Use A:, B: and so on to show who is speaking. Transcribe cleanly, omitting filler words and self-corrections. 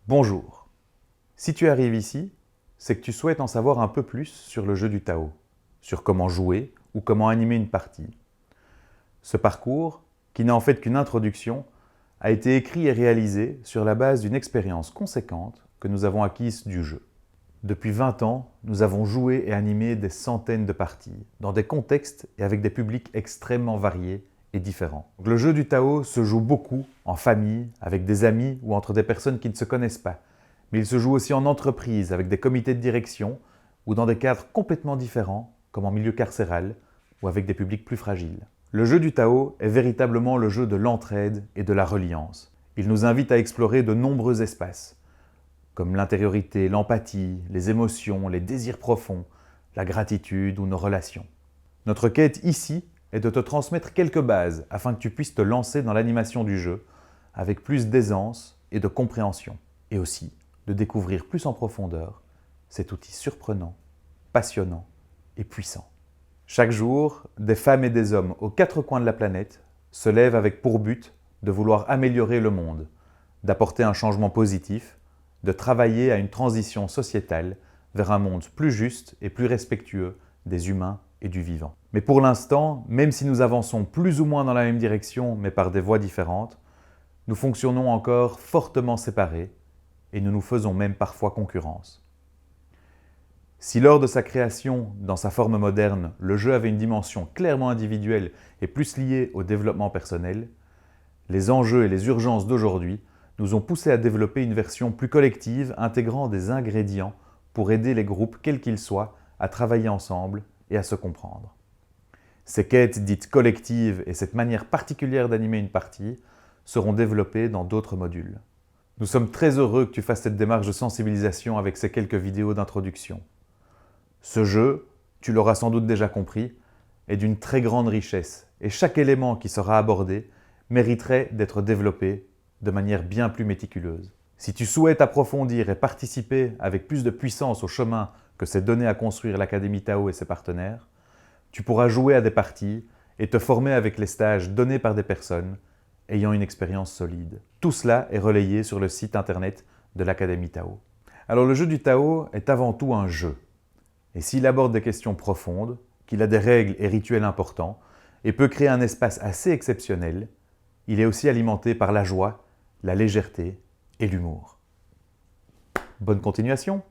A: Bonjour. Si tu arrives ici, c'est que tu souhaites en savoir un peu plus sur le jeu du Tao, sur comment jouer ou comment animer une partie. Ce parcours, qui n'est en fait qu'une introduction, a été écrit et réalisé sur la base d'une expérience conséquente que nous avons acquise du jeu. Depuis 20 ans, nous avons joué et animé des centaines de parties, dans des contextes et avec des publics extrêmement variés et différents. Le jeu du Tao se joue beaucoup en famille, avec des amis ou entre des personnes qui ne se connaissent pas, mais il se joue aussi en entreprise, avec des comités de direction ou dans des cadres complètement différents, comme en milieu carcéral ou avec des publics plus fragiles. Le jeu du Tao est véritablement le jeu de l'entraide et de la reliance. Il nous invite à explorer de nombreux espaces, comme l'intériorité, l'empathie, les émotions, les désirs profonds, la gratitude ou nos relations. Notre quête ici est de te transmettre quelques bases afin que tu puisses te lancer dans l'animation du jeu avec plus d'aisance et de compréhension, et aussi de découvrir plus en profondeur cet outil surprenant, passionnant et puissant. Chaque jour, des femmes et des hommes aux quatre coins de la planète se lèvent avec pour but de vouloir améliorer le monde, d'apporter un changement positif, de travailler à une transition sociétale vers un monde plus juste et plus respectueux des humains et du vivant. Mais pour l'instant, même si nous avançons plus ou moins dans la même direction, mais par des voies différentes, nous fonctionnons encore fortement séparés et nous nous faisons même parfois concurrence. Si lors de sa création, dans sa forme moderne, le jeu avait une dimension clairement individuelle et plus liée au développement personnel, les enjeux et les urgences d'aujourd'hui nous ont poussés à développer une version plus collective intégrant des ingrédients pour aider les groupes, quels qu'ils soient, à travailler ensemble et à se comprendre. Ces quêtes dites collectives et cette manière particulière d'animer une partie seront développées dans d'autres modules. Nous sommes très heureux que tu fasses cette démarche de sensibilisation avec ces quelques vidéos d'introduction. Ce jeu, tu l'auras sans doute déjà compris, est d'une très grande richesse et chaque élément qui sera abordé mériterait d'être développé de manière bien plus méticuleuse. Si tu souhaites approfondir et participer avec plus de puissance au chemin que s'est donné à construire l'Académie Tao et ses partenaires, tu pourras jouer à des parties et te former avec les stages donnés par des personnes ayant une expérience solide. Tout cela est relayé sur le site internet de l'Académie Tao. Alors le jeu du Tao est avant tout un jeu. Et s'il aborde des questions profondes, qu'il a des règles et rituels importants, et peut créer un espace assez exceptionnel, il est aussi alimenté par la joie, la légèreté et l'humour. Bonne continuation!